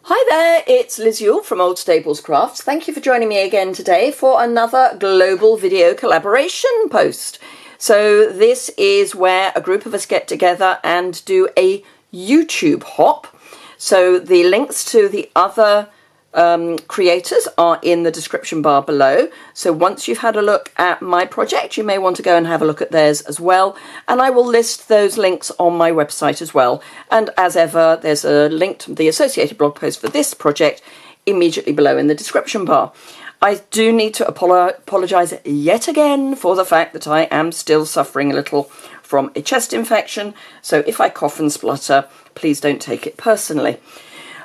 Hi there, it's Yuille from Old Staples Crafts. Thank you for joining me again today for another global video collaboration post. So this is where a group of us get together and do a YouTube hop. So the links to the other creators are in the description bar below. So once you've had a look at my project, you may want to go and have a look at theirs as well. And I will list those links on my website as well. And as ever, there's a link to the associated blog post for this project immediately below in the description bar. I do need to apologise yet again for the fact that I am still suffering a little from a chest infection. So if I cough and splutter, please don't take it personally.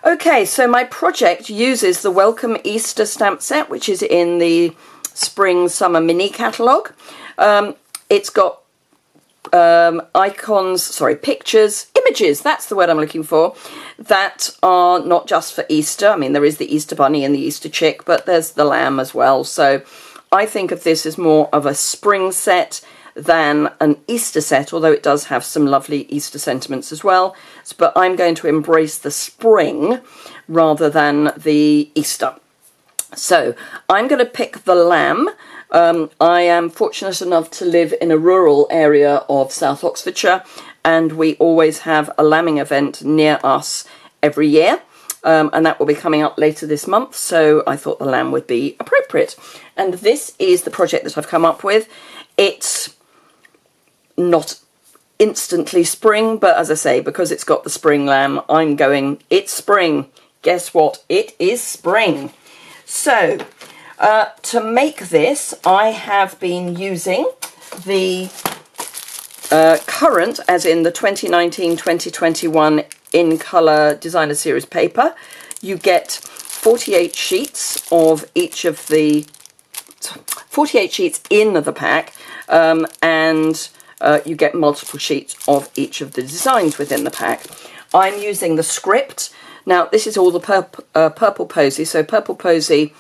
Okay, so my project uses the Welcome Easter stamp set, which is in the Spring Summer Mini catalogue. It's got images, that's the word I'm looking for, that are not just for Easter. I mean, there is the Easter Bunny and the Easter Chick, but there's the lamb as well. So I think of this as more of a spring set than an Easter set, although it does have some lovely Easter sentiments as well. But I'm going to embrace the spring rather than the Easter. So I'm going to pick the lamb. I am fortunate enough to live in a rural area of South Oxfordshire, and we always have a lambing event near us every year. And that will be coming up later this month, so I thought the lamb would be appropriate. And this is the project that I've come up with. It's not instantly spring, but as I say, because it's got the spring lamb, I'm going, it's spring. Guess what? It is spring. So, to make this, I have been using the current, as in the 2019-2021 in colour designer series paper. You get 48 sheets of each of the 48 sheets in the pack, and you get multiple sheets of each of the designs within the pack. I'm using the script. Now, this is all the Purple Posy, so Purple Posy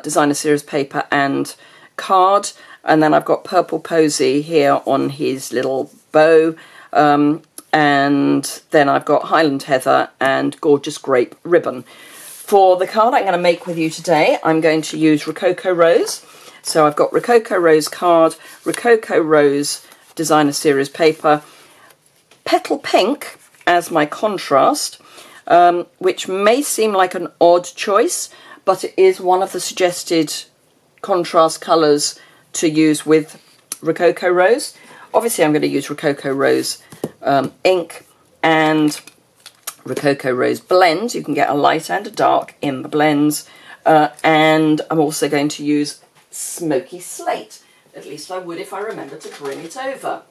designer series paper and card, and then I've got Purple Posy here on his little bow, and then I've got Highland Heather and Gorgeous Grape ribbon. For the card I'm going to make with you today, I'm going to use Rococo Rose. So I've got Rococo Rose card, Rococo Rose designer series paper, Petal Pink as my contrast, which may seem like an odd choice, but it is one of the suggested contrast colours to use with Rococo Rose. Obviously I'm going to use Rococo Rose ink and Rococo Rose blends. You can get a light and a dark in the blends, and I'm also going to use Smoky Slate. At least I would if I remember to bring it over.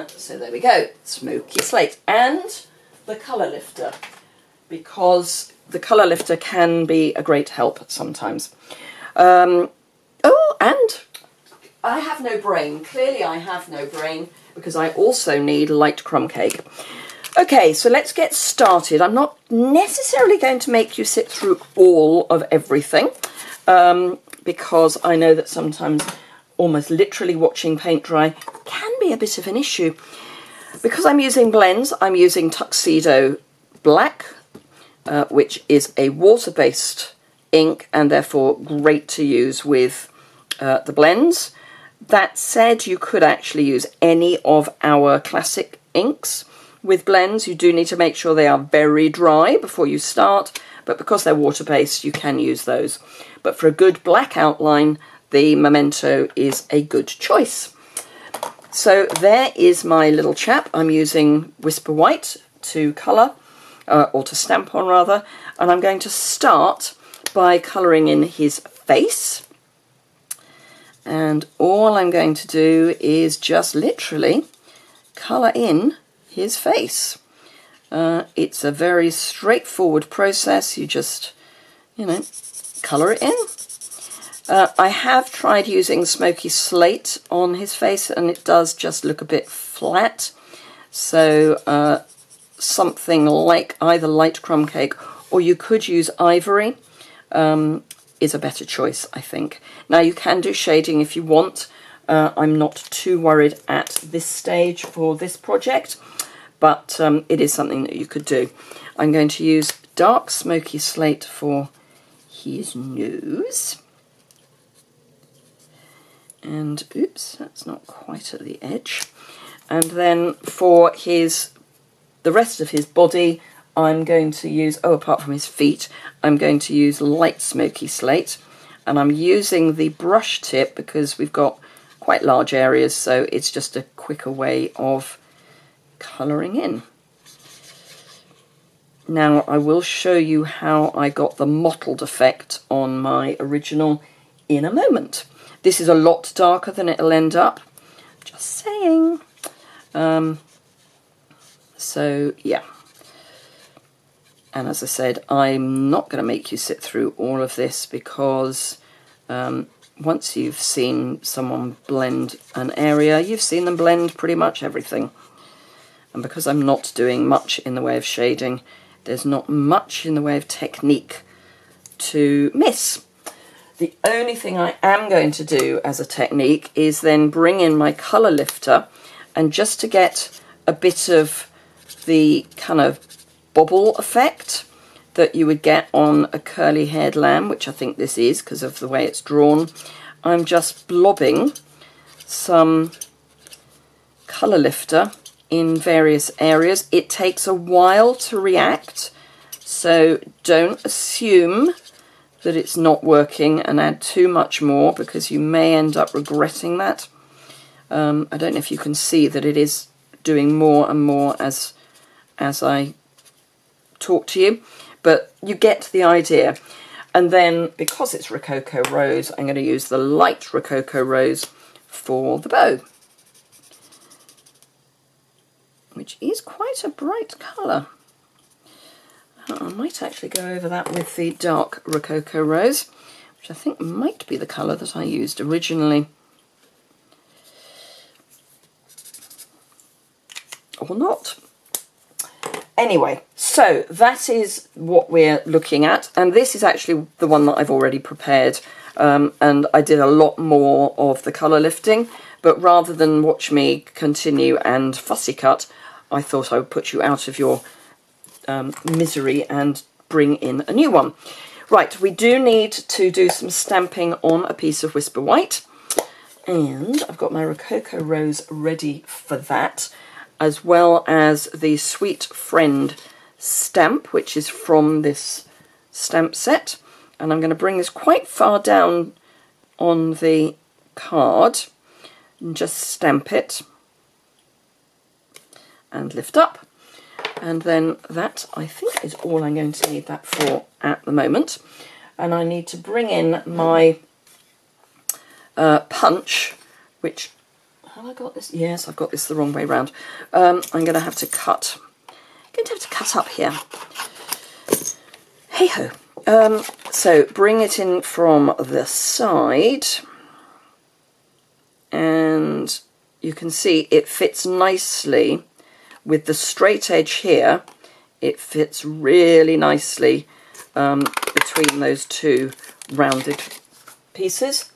So there we go, Smoky Slate. And the colour lifter, because the colour lifter can be a great help sometimes. Oh, and I have no brain. Clearly I have no brain, because I also need light crumb cake. Okay, so let's get started. I'm not necessarily going to make you sit through all of everything, because I know that sometimes almost literally watching paint dry can be a bit of an issue. Because I'm using blends, I'm using Tuxedo Black, which is a water-based ink and therefore great to use with the blends. That said, you could actually use any of our classic inks with blends. You do need to make sure they are very dry before you start, but because they're water-based, you can use those. But for a good black outline, the Memento is a good choice. So there is my little chap. I'm using Whisper White to colour, or to stamp on rather, and I'm going to start by colouring in his face. And all I'm going to do is just literally colour in his face. It's a very straightforward process. You just, colour it in. I have tried using Smoky Slate on his face, and it does just look a bit flat. So something like either light crumb cake, or you could use ivory, is a better choice, I think. Now, you can do shading if you want. I'm not too worried at this stage for this project, but it is something that you could do. I'm going to use dark smoky slate for his nose. And oops, that's not quite at the edge. And then for the rest of his body, I'm going to use, apart from his feet, I'm going to use light smoky slate. And I'm using the brush tip because we've got quite large areas, so it's just a quicker way of colouring in. Now I will show you how I got the mottled effect on my original in a moment. This is a lot darker than it'll end up, just saying. So yeah, and as I said, I'm not going to make you sit through all of this because once you've seen someone blend an area, you've seen them blend pretty much everything. And because I'm not doing much in the way of shading, there's not much in the way of technique to miss. The only thing I am going to do as a technique is then bring in my colour lifter, and just to get a bit of the kind of bobble effect that you would get on a curly haired lamb, which I think this is because of the way it's drawn, I'm just blobbing some colour lifter in various areas. It takes a while to react, so don't assume that it's not working and add too much more, because you may end up regretting that. I don't know if you can see that it is doing more and more as I talk to you, but you get the idea. And then because it's Rococo Rose, I'm going to use the light Rococo Rose for the bow, which is quite a bright colour. I might actually go over that with the dark Rococo Rose, which I think might be the colour that I used originally. Or not. Anyway, so that is what we're looking at, and this is actually the one that I've already prepared, and I did a lot more of the colour lifting, but rather than watch me continue and fussy cut, I thought I would put you out of your misery and bring in a new one. Right, we do need to do some stamping on a piece of Whisper White, and I've got my Rococo Rose ready for that, as well as the Sweet Friend stamp, which is from this stamp set. And I'm going to bring this quite far down on the card and just stamp it and lift up. And then that, I think, is all I'm going to need that for at the moment. And I need to bring in my punch, which... have I got this? Yes, I've got this the wrong way round. I'm going to have to cut. I'm going to have to cut up here. Hey ho. So bring it in from the side, and you can see it fits nicely with the straight edge here. It fits really nicely between those two rounded pieces.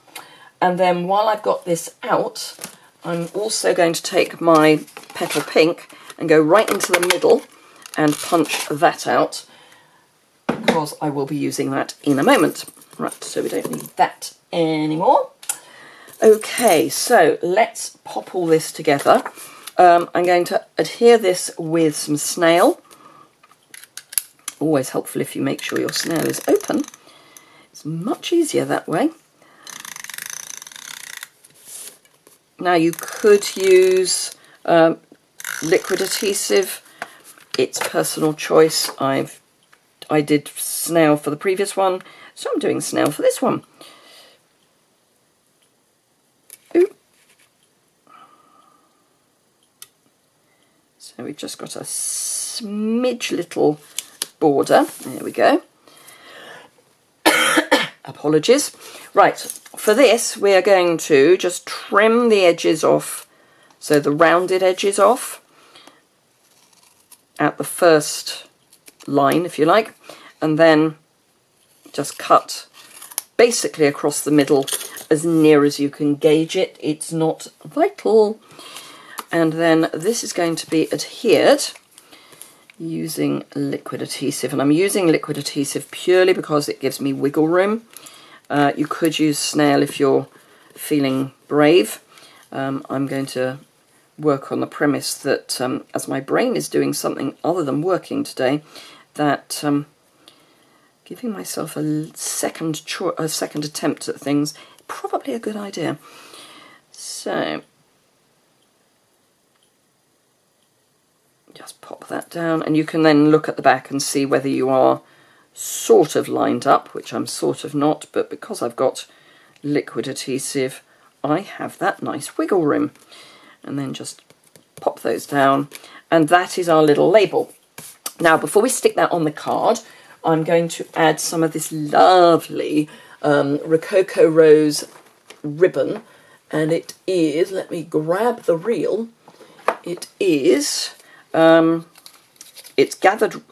And then while I've got this out, I'm also going to take my Petal Pink and go right into the middle and punch that out, because I will be using that in a moment. Right, so we don't need that anymore. Okay, so let's pop all this together. I'm going to adhere this with some snail. Always helpful if you make sure your snail is open. It's much easier that way. Now you could use liquid adhesive. It's personal choice. I did snail for the previous one, so I'm doing snail for this one. Ooh. So we've just got a smidge little border. There we go. Apologies. Right, for this we are going to just trim the edges off, so the rounded edges off at the first line, if you like, and then just cut basically across the middle as near as you can gauge it. It's not vital. And then this is going to be adhered using liquid adhesive, and I'm using liquid adhesive purely because it gives me wiggle room. You could use snail if you're feeling brave. I'm going to work on the premise that as my brain is doing something other than working today, that giving myself a second attempt at things probably a good idea. So just pop that down, and you can then look at the back and see whether you are sort of lined up, which I'm sort of not, but because I've got liquid adhesive I have that nice wiggle room. And then just pop those down, and that is our little label. Now before we stick that on the card, I'm going to add some of this lovely Rococo Rose ribbon, and it is, let me grab the reel, it is it's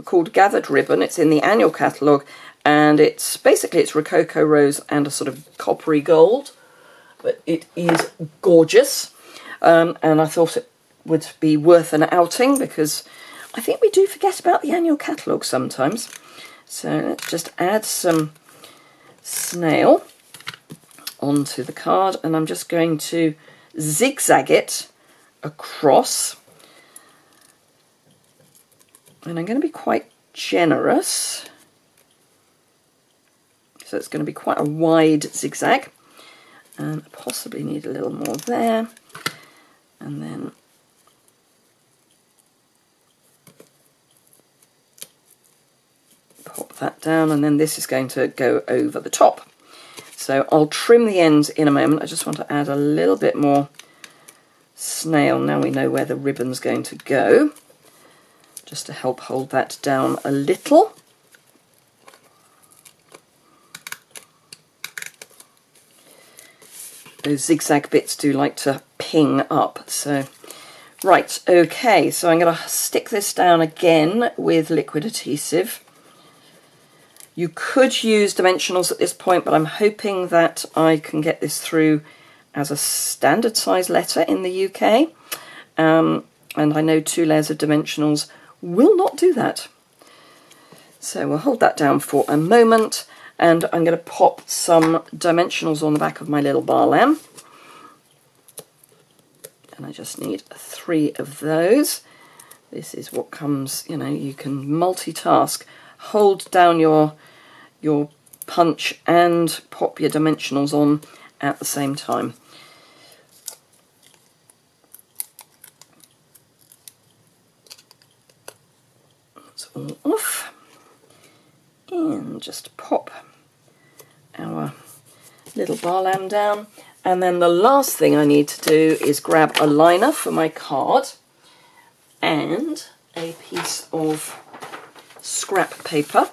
called Gathered Ribbon. It's in the annual catalogue, and it's basically Rococo Rose and a sort of coppery gold, but it is gorgeous. And I thought it would be worth an outing because I think we do forget about the annual catalogue sometimes. So let's just add some snail onto the card, and I'm just going to zigzag it across. And I'm going to be quite generous. So it's going to be quite a wide zigzag. And possibly need a little more there. And then pop that down, and then this is going to go over the top. So I'll trim the ends in a moment. I just want to add a little bit more snail. Now we know where the ribbon's going to go, just to help hold that down a little. Those zigzag bits do like to ping up. So right, okay, so I'm going to stick this down again with liquid adhesive. You could use dimensionals at this point, but I'm hoping that I can get this through as a standard size letter in the UK. And I know 2 layers of dimensionals will not do that. So we'll hold that down for a moment, and I'm going to pop some dimensionals on the back of my little bar lamp. And I just need 3 of those. This is what comes, you know, you can multitask. Hold down your punch and pop your dimensionals on at the same time. That's all off. And just pop our little bar lamb down. And then the last thing I need to do is grab a liner for my card and a piece of scrap paper.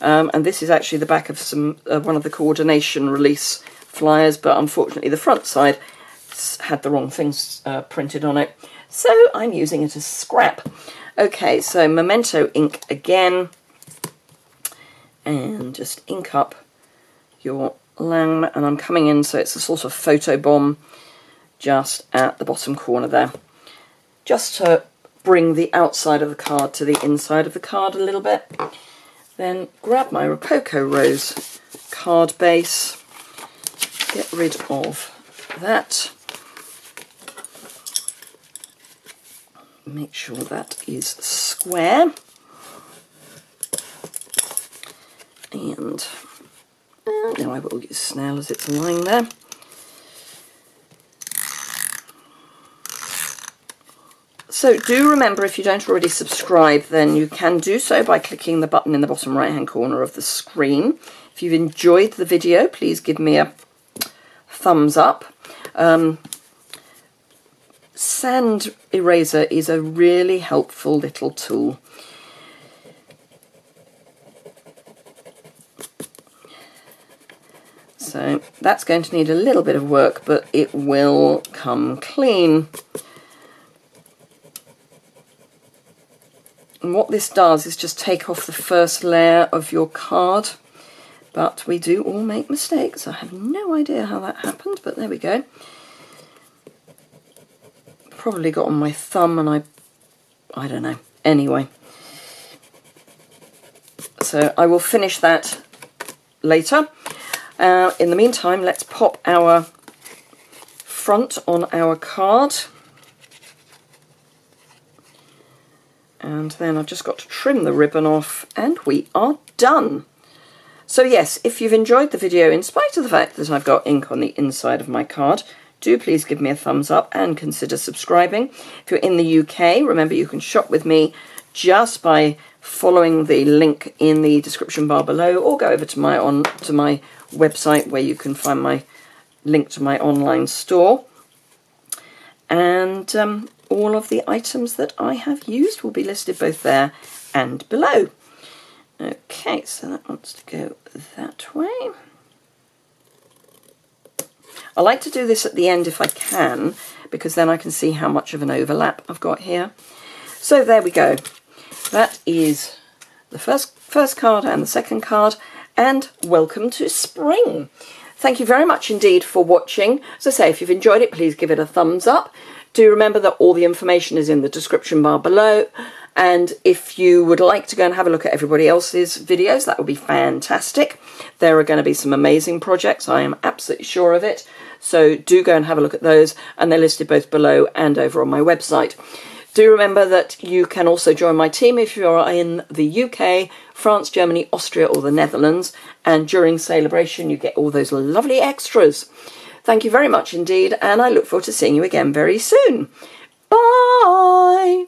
And this is actually the back of some one of the coordination release flyers, but unfortunately the front side had the wrong things printed on it, so I'm using it as scrap. Okay, so Memento ink again, and just ink up your lamb, and I'm coming in so it's a sort of photo bomb just at the bottom corner there, just to bring the outside of the card to the inside of the card a little bit. Then grab my Rococo Rose card base, get rid of that, make sure that is square, and now I will use snail as it's lying there. So do remember, if you don't already subscribe, then you can do so by clicking the button in the bottom right hand corner of the screen. If you've enjoyed the video, please give me a thumbs up. Sand eraser is a really helpful little tool. So that's going to need a little bit of work, but it will come clean. And what this does is just take off the first layer of your card, but we do all make mistakes. I have no idea how that happened, but there we go. Probably got on my thumb and I don't know. Anyway, So I will finish that later. In the meantime, let's pop our front on our card. And then I've just got to trim the ribbon off and we are done. So yes, if you've enjoyed the video, in spite of the fact that I've got ink on the inside of my card, do please give me a thumbs up and consider subscribing. If you're in the UK, remember you can shop with me just by following the link in the description bar below, or go over to my website where you can find my link to my online store. And all of the items that I have used will be listed both there and below. Okay, so that wants to go that way. I like to do this at the end if I can, because then I can see how much of an overlap I've got here. So there we go. That is the first card and the second card, and welcome to spring. Thank you very much indeed for watching. As I say, if you've enjoyed it, please give it a thumbs up. Do remember that all the information is in the description bar below, and if you would like to go and have a look at everybody else's videos, that would be fantastic. There are going to be some amazing projects, I am absolutely sure of it. So do go and have a look at those, and they're listed both below and over on my website. Do remember that you can also join my team if you're in the UK, France, Germany, Austria or the Netherlands, and during celebration you get all those lovely extras. Thank you very much indeed, and I look forward to seeing you again very soon. Bye!